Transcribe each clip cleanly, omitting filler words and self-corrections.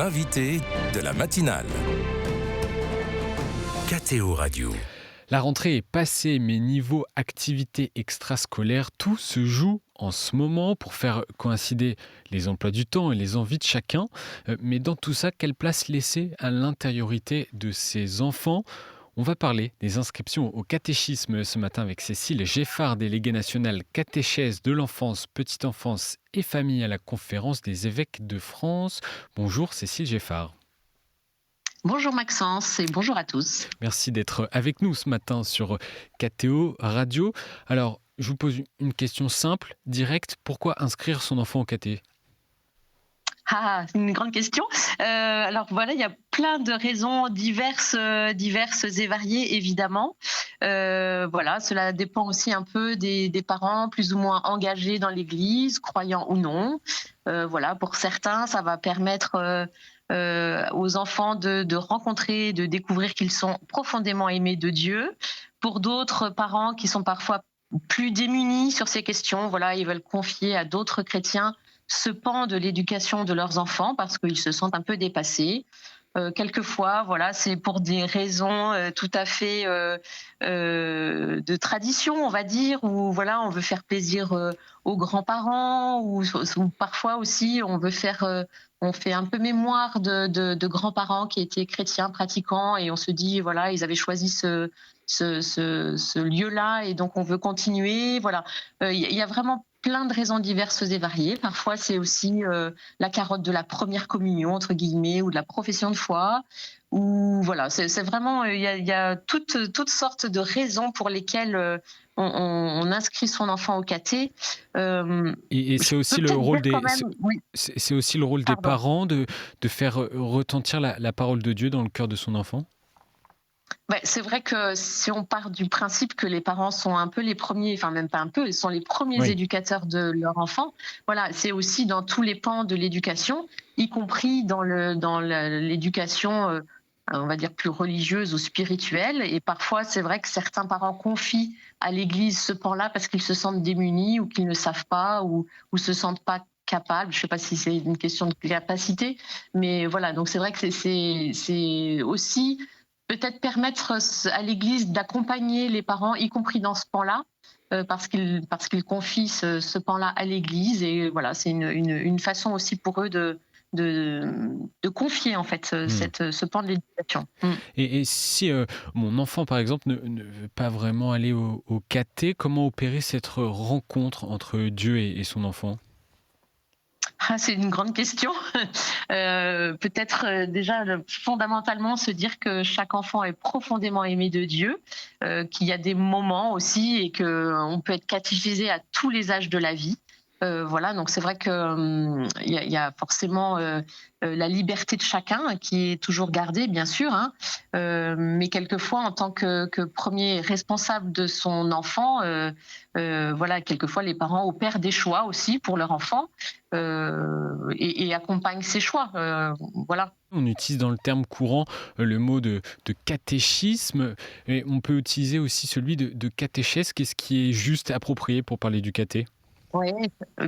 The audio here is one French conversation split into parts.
l'invité de la matinale. KTO Radio. La rentrée est passée, mais niveau activité extrascolaire, tout se joue en ce moment pour faire coïncider les emplois du temps et les envies de chacun. Mais dans tout ça, quelle place laisser à l'intériorité de ces enfants ? On va parler des inscriptions au catéchisme ce matin avec Cécile Geffard, déléguée nationale catéchèse de l'enfance, petite enfance et famille à la conférence des évêques de France. Bonjour Cécile Geffard. Bonjour Maxence et bonjour à tous. Merci d'être avec nous ce matin sur KTO Radio. Alors, je vous pose une question simple, directe. Pourquoi inscrire son enfant au caté ? C'est une grande question. Alors voilà, il y a plein de raisons diverses et variées, évidemment. Cela dépend aussi un peu des parents plus ou moins engagés dans l'Église, croyants ou non. Pour certains, ça va permettre aux enfants de rencontrer, de découvrir qu'ils sont profondément aimés de Dieu. Pour d'autres parents qui sont parfois plus démunis sur ces questions, ils veulent confier à d'autres chrétiens ce pan de l'éducation de leurs enfants parce qu'ils se sentent un peu dépassés. Quelquefois, c'est pour des raisons tout à fait de tradition, on va dire, où on veut faire plaisir aux grands-parents, ou parfois aussi on fait un peu mémoire de grands-parents qui étaient chrétiens pratiquants et on se dit ils avaient choisi ce lieu-là et donc on veut continuer. Il y a vraiment plein de raisons diverses et variées. Parfois, c'est aussi la carotte de la première communion, entre guillemets, ou de la profession de foi. Ou c'est vraiment, il y a toutes sortes de raisons pour lesquelles on inscrit son enfant au caté. Et c'est aussi le rôle c'est aussi le rôle des Pardon. parents de faire retentir la parole de Dieu dans le cœur de son enfant. C'est vrai que si on part du principe que les parents sont un peu les premiers, enfin même pas un peu, ils sont les premiers éducateurs de leur enfant, c'est aussi dans tous les pans de l'éducation, y compris dans l'éducation, on va dire plus religieuse ou spirituelle. Et parfois, c'est vrai que certains parents confient à l'Église ce pan-là parce qu'ils se sentent démunis ou qu'ils ne savent pas ou se sentent pas capables. Je ne sais pas si c'est une question de capacité, mais donc c'est vrai que c'est aussi peut-être permettre à l'Église d'accompagner les parents, y compris dans ce pan-là, parce qu'ils confient ce pan-là à l'Église. Et c'est une façon aussi pour eux de confier en fait ce pan de l'éducation. Et si mon enfant, par exemple, ne veut pas vraiment aller au caté, comment opérer cette rencontre entre Dieu et son enfant ? C'est une grande question. Peut-être déjà fondamentalement se dire que chaque enfant est profondément aimé de Dieu, qu'il y a des moments aussi et qu'on peut être catéchisé à tous les âges de la vie. Donc c'est vrai que il y a forcément la liberté de chacun qui est toujours gardée, bien sûr, mais quelquefois en tant que premier responsable de son enfant, quelquefois les parents opèrent des choix aussi pour leur enfant et accompagnent ces choix. On utilise dans le terme courant le mot de catéchisme, et on peut utiliser aussi celui de catéchèse. Qu'est-ce qui est juste approprié pour parler du caté ? Oui,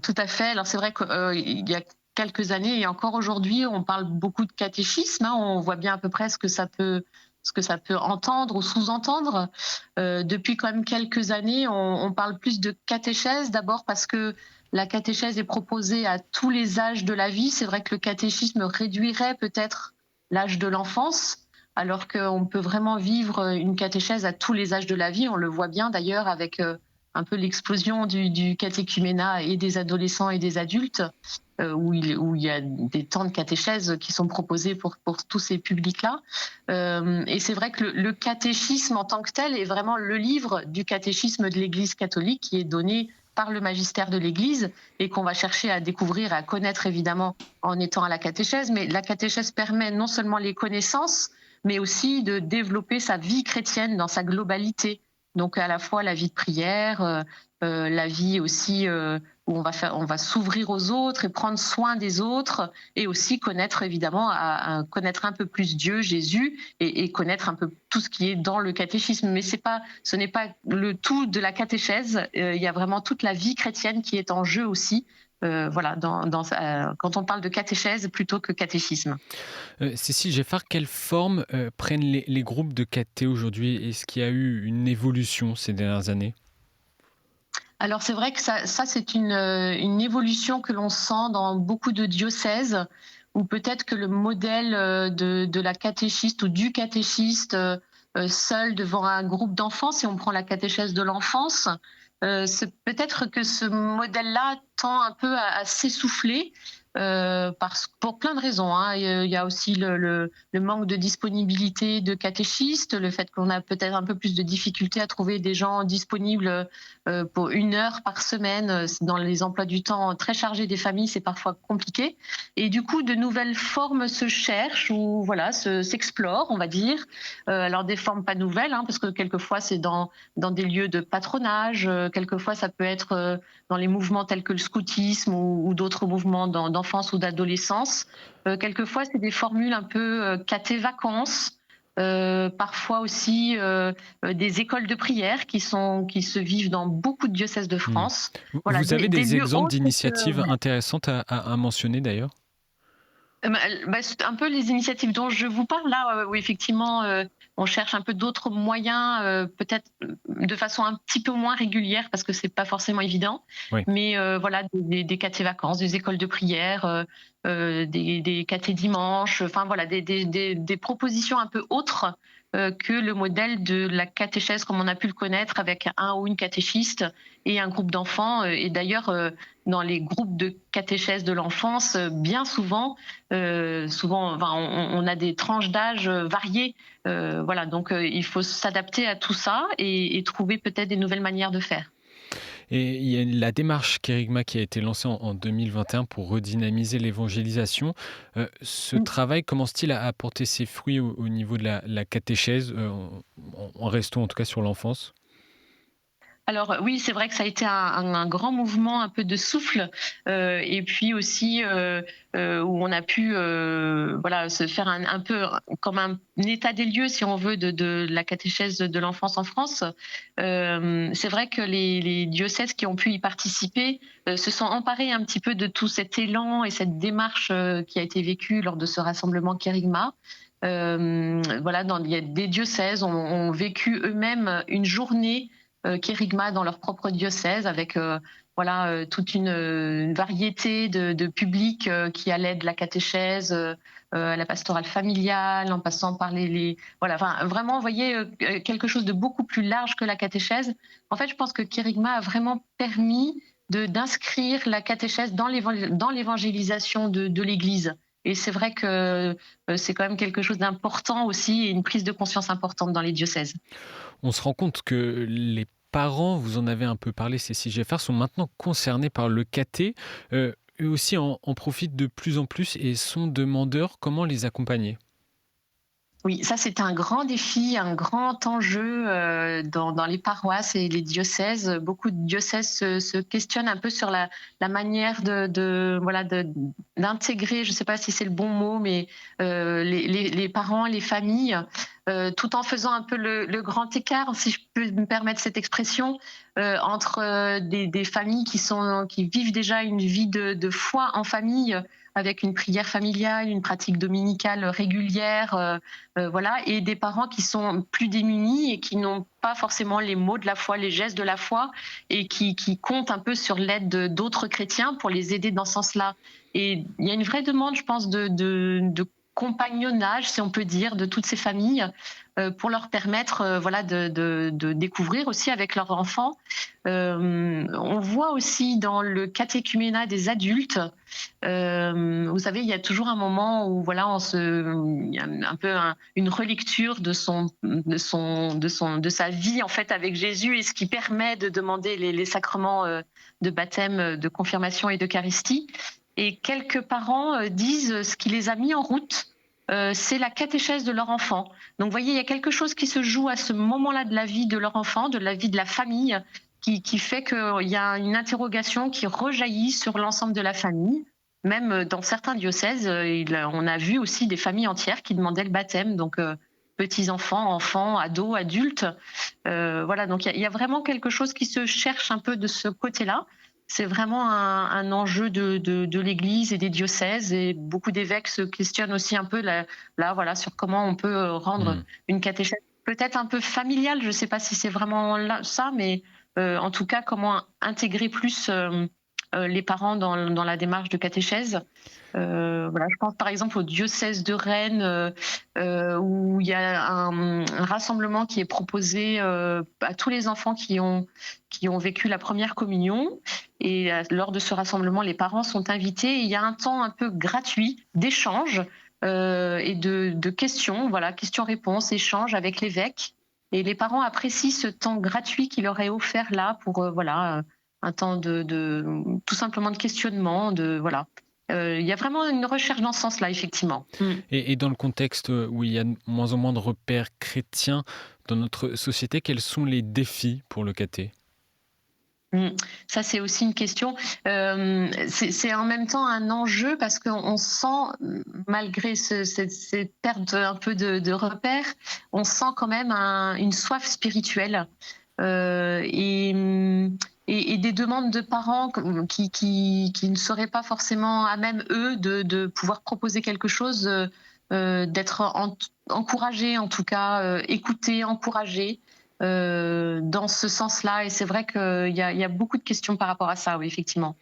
tout à fait. Alors c'est vrai qu'il y a quelques années et encore aujourd'hui, on parle beaucoup de catéchisme. On voit bien à peu près ce que ça peut entendre ou sous-entendre. Depuis quand même quelques années, on parle plus de catéchèse, d'abord parce que la catéchèse est proposée à tous les âges de la vie. C'est vrai que le catéchisme réduirait peut-être l'âge de l'enfance, alors qu'on peut vraiment vivre une catéchèse à tous les âges de la vie. On le voit bien d'ailleurs avec un peu l'explosion du catéchuménat et des adolescents et des adultes, où il y a des temps de catéchèse qui sont proposés pour tous ces publics-là. Et c'est vrai que le catéchisme en tant que tel est vraiment le livre du catéchisme de l'Église catholique qui est donné par le magistère de l'Église et qu'on va chercher à découvrir, à connaître évidemment en étant à la catéchèse. Mais la catéchèse permet non seulement les connaissances, mais aussi de développer sa vie chrétienne dans sa globalité. Donc à la fois la vie de prière, la vie aussi où on va s'ouvrir aux autres et prendre soin des autres, et aussi connaître évidemment connaître un peu plus Dieu, Jésus, et connaître un peu tout ce qui est dans le catéchisme. Mais ce n'est pas le tout de la catéchèse. Il y a vraiment toute la vie chrétienne qui est en jeu aussi, voilà, quand on parle de catéchèse plutôt que catéchisme. Cécile Geffard, quelle forme prennent les groupes de caté aujourd'hui? Est-ce qu'il y a eu une évolution ces dernières années? Alors c'est vrai que ça c'est une évolution que l'on sent dans beaucoup de diocèses, où peut-être que le modèle de la catéchiste ou du catéchiste seul devant un groupe d'enfants, si on prend la catéchèse de l'enfance, c'est peut-être que ce modèle-là tend un peu à s'essouffler. Pour plein de raisons, hein. Il y a aussi le manque de disponibilité de catéchistes, le fait qu'on a peut-être un peu plus de difficultés à trouver des gens disponibles pour 1 heure par semaine. Dans les emplois du temps très chargés des familles, c'est parfois compliqué. Et du coup, de nouvelles formes se cherchent ou voilà, s'explorent, on va dire. Alors des formes pas nouvelles, hein, parce que quelquefois c'est dans des lieux de patronage, quelquefois ça peut être dans les mouvements tels que le scoutisme ou d'autres mouvements d'enfance ou d'adolescence. Quelquefois, c'est des formules un peu caté-vacances. Parfois aussi des écoles de prière qui se vivent dans beaucoup de diocèses de Mmh. France. Vous Voilà, vous avez des des lieux exemples autres que d'initiatives intéressantes à mentionner d'ailleurs? C'est un peu les initiatives dont je vous parle là, où effectivement, on cherche un peu d'autres moyens, peut-être de façon un petit peu moins régulière parce que c'est pas forcément évident. Oui. Mais voilà, des catés-vacances, des écoles de prière, des catés dimanches, enfin voilà, des propositions un peu autres que le modèle de la catéchèse comme on a pu le connaître avec un ou une catéchiste et un groupe d'enfants. Et d'ailleurs, dans les groupes de catéchèse de l'enfance, bien souvent, enfin, on a des tranches d'âge variées. Voilà, donc il faut s'adapter à tout ça et trouver peut-être des nouvelles manières de faire. Et il y a la démarche Kérigma qui a été lancée en 2021 pour redynamiser l'évangélisation. Ce travail commence-t-il à porter ses fruits au niveau de la catéchèse, en restant en tout cas sur l'enfance? Alors oui, c'est vrai que ça a été un grand mouvement, un peu de souffle, et puis aussi où on a pu voilà, se faire un peu comme un état des lieux, si on veut, de la catéchèse de l'enfance en France. C'est vrai que les diocèses qui ont pu y participer se sont emparés un petit peu de tout cet élan et cette démarche qui a été vécue lors de ce rassemblement Kérigma. Voilà, il y a des diocèses ont vécu eux-mêmes une journée Kérigma dans leur propre diocèse avec voilà, toute une variété de publics qui allaient de la catéchèse à la pastorale familiale, en passant par voilà, enfin, vraiment, vous voyez, quelque chose de beaucoup plus large que la catéchèse. En fait, je pense que Kérigma a vraiment permis d'inscrire la catéchèse dans l'évangélisation de l'Église. Et c'est vrai que c'est quand même quelque chose d'important aussi et une prise de conscience importante dans les diocèses. On se rend compte que les parents, vous en avez un peu parlé, Cécile Geffard, sont maintenant concernés par le caté. Eux aussi en profitent de plus en plus et sont demandeurs. Comment les accompagner? Oui, ça c'est un grand défi, un grand enjeu dans les paroisses et les diocèses. Beaucoup de diocèses se questionnent un peu sur la manière voilà, d'intégrer, je ne sais pas si c'est le bon mot, mais les parents, les familles, tout en faisant un peu le grand écart, si je peux me permettre cette expression, entre des familles qui vivent déjà une vie de foi en famille, avec une prière familiale, une pratique dominicale régulière, voilà, et des parents qui sont plus démunis et qui n'ont pas forcément les mots de la foi, les gestes de la foi, et qui comptent un peu sur l'aide d'autres chrétiens pour les aider dans ce sens-là. Et il y a une vraie demande, je pense, de compagnonnage, si on peut dire, de toutes ces familles pour leur permettre voilà, de découvrir aussi avec leurs enfants. On voit aussi dans le catéchuménat des adultes, vous savez, il y a toujours un moment où voilà, il y a un peu une relecture de sa vie en fait avec Jésus et ce qui permet de demander les sacrements de baptême, de confirmation et d'Eucharistie. Et quelques parents disent ce qui les a mis en route, c'est la catéchèse de leur enfant. Donc, vous voyez, il y a quelque chose qui se joue à ce moment-là de la vie de leur enfant, de la vie de la famille, qui fait qu'il y a une interrogation qui rejaillit sur l'ensemble de la famille. Même dans certains diocèses, on a vu aussi des familles entières qui demandaient le baptême. Donc, petits-enfants, enfants, ados, adultes. Voilà, donc il y a vraiment quelque chose qui se cherche un peu de ce côté-là. c'est vraiment un enjeu de l'Église et des diocèses, et beaucoup d'évêques se questionnent aussi un peu là, voilà, sur comment on peut rendre Mmh. une catéchèse peut-être un peu familiale. Je ne sais pas si c'est vraiment ça, mais en tout cas, comment intégrer plus les parents dans la démarche de catéchèse. Voilà, je pense par exemple au diocèse de Rennes, où il y a un rassemblement qui est proposé à tous les enfants qui ont vécu la première communion. Et lors de ce rassemblement, les parents sont invités. Et il y a un temps un peu gratuit d'échange et de questions, voilà, questions-réponses, échanges avec l'évêque. Et les parents apprécient ce temps gratuit qu'il leur est offert là pour voilà, un temps tout simplement de questionnement, de voilà. Il y a vraiment une recherche dans ce sens-là, effectivement. Et dans le contexte où il y a de moins en moins de repères chrétiens dans notre société, quels sont les défis pour le caté? Mmh. Ça, c'est aussi une question. C'est en même temps un enjeu parce qu'on sent, malgré cette perte un peu de repères, on sent quand même une soif spirituelle, et des demandes de parents qui ne seraient pas forcément à même, eux, de pouvoir proposer quelque chose, d'être encouragés, en tout cas, écoutés, encouragés. Dans ce sens-là, et c'est vrai qu'il y a beaucoup de questions par rapport à ça, oui, effectivement.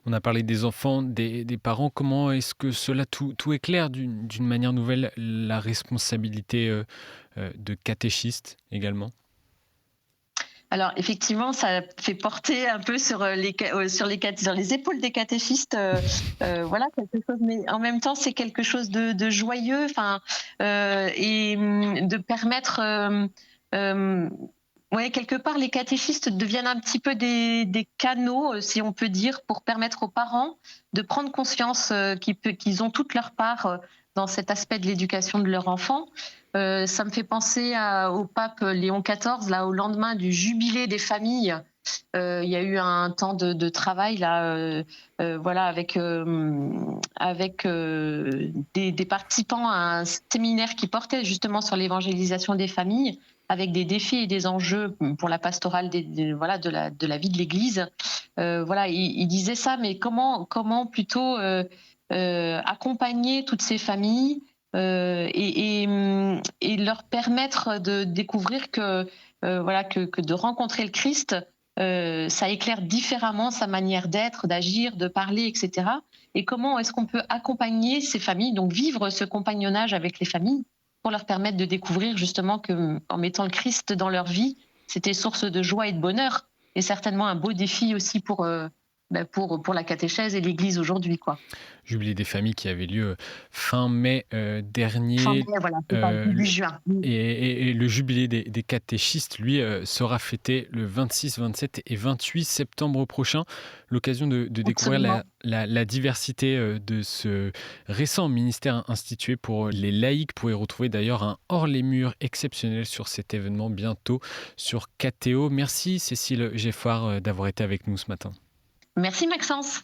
On a parlé des enfants, des parents. Comment est-ce que cela tout éclaire d'une manière nouvelle la responsabilité de catéchiste également? Alors effectivement, ça fait porter un peu sur sur les épaules des catéchistes, voilà, quelque chose, mais en même temps, c'est quelque chose de joyeux, enfin, et de permettre, ouais, quelque part, les catéchistes deviennent un petit peu des canaux, si on peut dire, pour permettre aux parents de prendre conscience qu'ils ont toute leur part dans cet aspect de l'éducation de leur enfant. Ça me fait penser au pape Léon XIV, là, au lendemain du jubilé des familles. Il y a eu un temps de travail là, voilà, avec des participants à un séminaire qui portait justement sur l'évangélisation des familles, avec des défis et des enjeux pour la pastorale voilà, de la vie de l'Église. Voilà, il disait ça, mais comment plutôt accompagner toutes ces familles et leur permettre de découvrir voilà, que de rencontrer le Christ, ça éclaire différemment sa manière d'être, d'agir, de parler, etc. Et comment est-ce qu'on peut accompagner ces familles, donc vivre ce compagnonnage avec les familles, pour leur permettre de découvrir justement qu'en mettant le Christ dans leur vie, c'était source de joie et de bonheur, et certainement un beau défi aussi pour la catéchèse et l'Église aujourd'hui, quoi. Jubilé des familles qui avait lieu fin mai Fin dernier. mai, voilà, c'est ça, début juin. Et le jubilé des catéchistes, lui, sera fêté le 26, 27 et 28 septembre prochain. L'occasion de découvrir Absolument. la diversité de ce récent ministère institué pour les laïcs. Vous pouvez retrouver d'ailleurs un hors les murs exceptionnel sur cet événement bientôt sur KTO. Merci Cécile Geffard d'avoir été avec nous ce matin. Merci Maxence.